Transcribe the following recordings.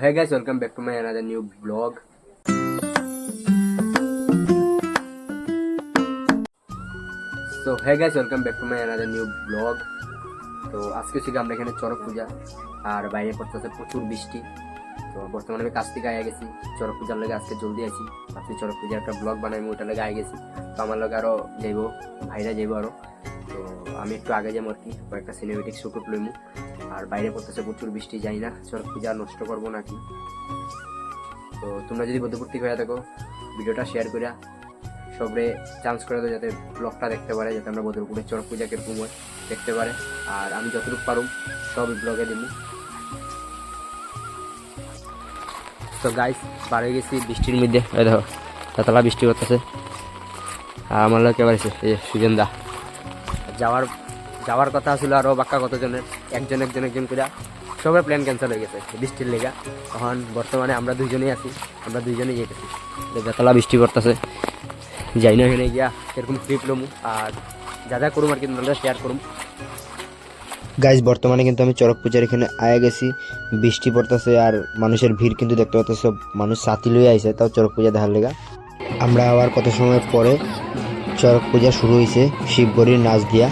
hey guys, welcome back to my another new vlog. So hey guys, welcome back to my another new vlog. তো আজকে ছিল আমরা এখানে চড়ক পূজা আর বাইরে পড়তেছে প্রচুর বৃষ্টি। তো বর্তমানে আমি কাজ থেকে আগে গেছি চড়ক পূজার লাগে, আজকে জলদি আছি। আজকে চড়ক পূজার একটা ব্লগ বানাই, ওইটা লাগে আগে গেছি। তো আমার লগে আরো যাইব, ভাইরা যাইব আরো। তো আমি একটু আগে যাবো আর কি, কয়েকটা সিনেমেটিক শুট লইমু। আর বাইরে পড়তেছে প্রচুর বৃষ্টি, যাই না চড়ক পূজা নষ্ট করবো নাকি। তো তোমরা যদি বদ্ধপূর্তি হয়ে থাকো ভিডিওটা শেয়ার করে সবরে চান্স করে দাও, যাতে ব্লগটা দেখতে পারে, যাতে আমরা বদরপুরের চড়ক পূজা কিরকম হয় দেখতে পারে। আর আমি যতটুকু পারুম সব ব্লগে দিব। তো গাইস বার হয়ে গেছি বৃষ্টির মধ্যে, এই দেখো এতলা বৃষ্টি করতেছে। আর আমার লোক এবার এসে এই সুজন দা যাওয়ার কথা ছিল আরও বাক্কা কতজনের, একজন করে সবার প্ল্যান ক্যান্সেল হয়ে গেছে বৃষ্টির লেগা। তখন বর্তমানে আমরা দুইজনেই আছি, আমরা দুইজনেই যেতেছি। বেতলা বৃষ্টি করতেছে, যাই না এখানে গিয়া এরকম ট্রিপ লমু আর যা করুম আর কি তোমরা শেয়ার করুম। গাইজ বর্তমানে কিন্তু আমি চড়ক পূজার এখানে আয়া গেছি, বৃষ্টি পড়তেছে আর মানুষের ভিড় কিন্তু দেখতে পাচ্ছ, সব মানুষ সাথী লইয়া আইছে তাও চড়ক পূজা দেখার লেগা। আমরা আবার কত সময় পরে চড়ক পূজা শুরু হয়েছে শিবগড়ির নাচ দিয়া।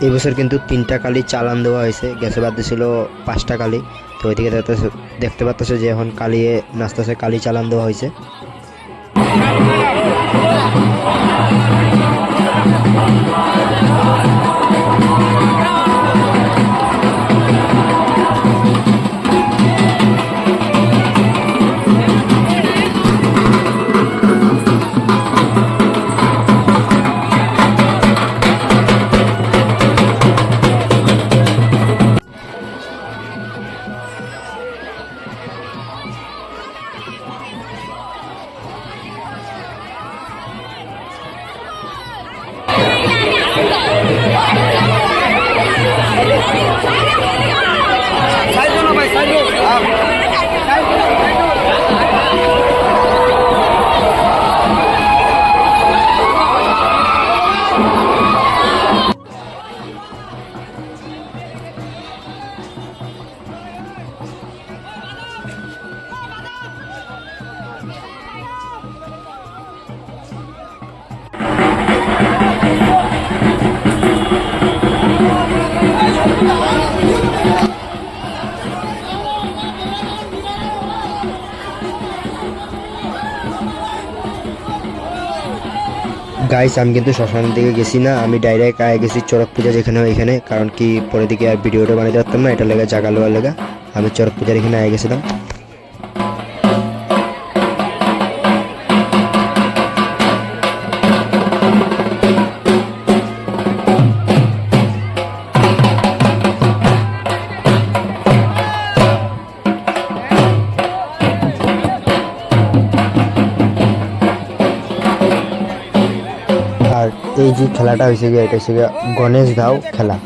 এবছর কিন্তু 3টা কালি চালান দেওয়া হয়েছে, গ্যাসে বাদ ছিল 5টা কালি। তো ওইদিকে দেখতে পাচ্ছ যে এখন কালি নাচতেছে, কালি চালান দেওয়া হয়েছে। গাইস আমি কিন্তু শ্মশানের দিকে গেছি না, আমি ডাইরেক্ট আয় গেছি চড়ক পূজা যেখানে এখানে, কারণ কি পরের দিকে আর ভিডিওটা বানাতে পারতাম না, এটা লেগে জাগা লোয়ার লেগা আমি চড়ক পূজার এখানে আয় গেছিলাম। আর এই যে খেলাটা হয়েছে গিয়ে, এটা হচ্ছে গণেশ দাও খেলা।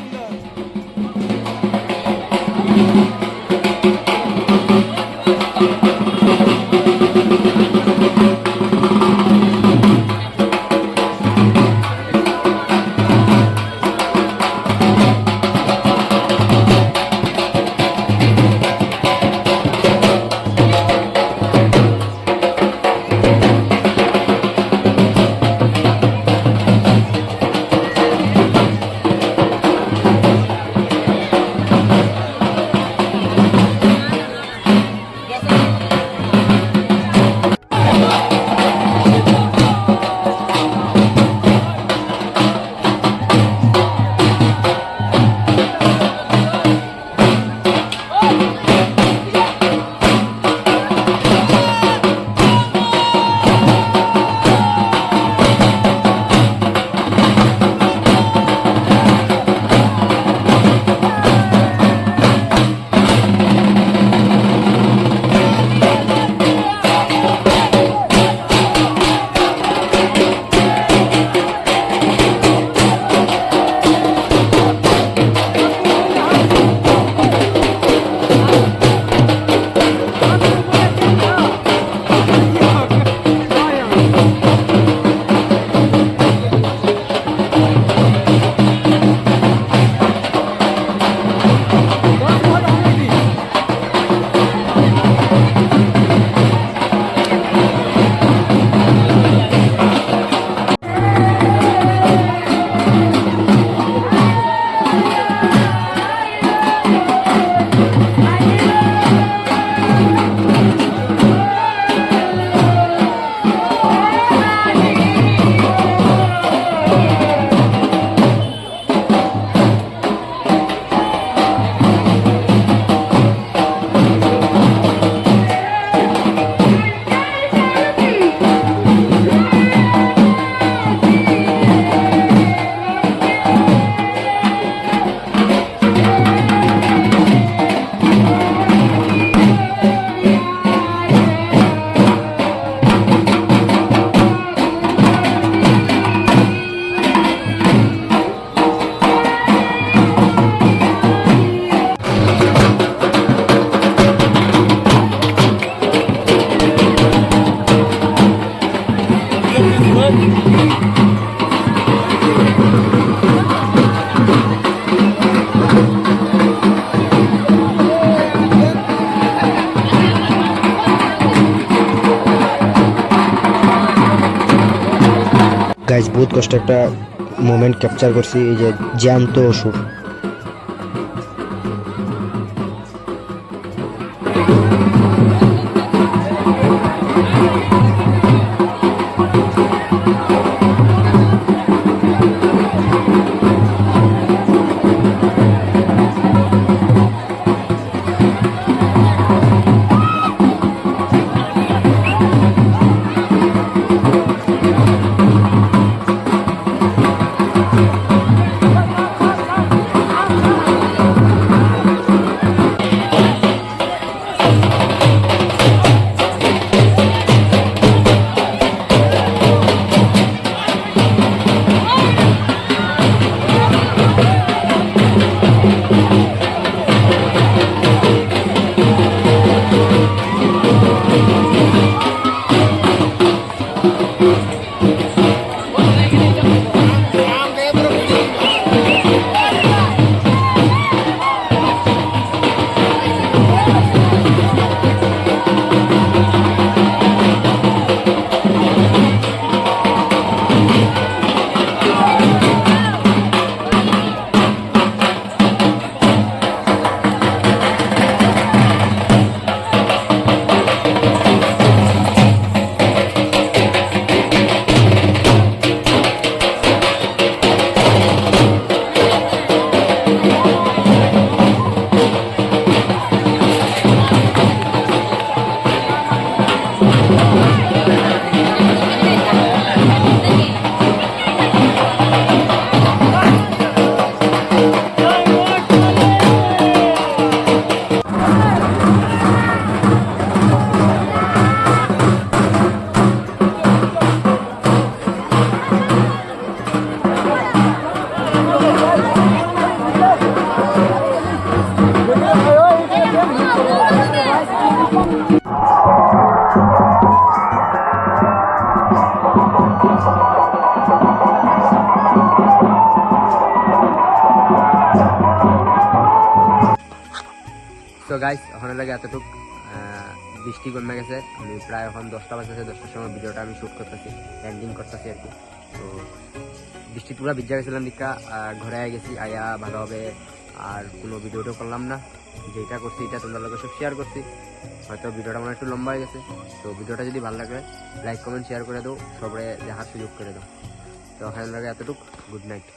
গাইজ বহুত কষ্ট একটা মোমেন্ট ক্যাপচার করছি, এই যে জ্যান্ত অসুর। তো গাইস এখন লাগে এতটুক, বৃষ্টি কমে গেছে। আমি প্রায় এখন 10টা বাজে, 10টার সময় ভিডিওটা আমি শ্যুট করতেছি, এন্ডিং করতেছি আর কি। তো বৃষ্টি পুরো ভিজা গেছিলাম দিকা, ঘরে আয় গেছি, আয়া ভালোভাবে আর কোনো ভিডিওটা করলাম না। যেটা করছি এটা তোমাদের লোকের সব শেয়ার করছি। হয়তো ভিডিওটা মনে একটু লম্বা হয়ে গেছে। তো ভিডিওটা যদি ভালো লাগে লাইক কমেন্ট শেয়ার করে দাও, সবাই দেখার সুযোগ করে দাও। তো এখন লাগে এতটুক, গুড নাইট।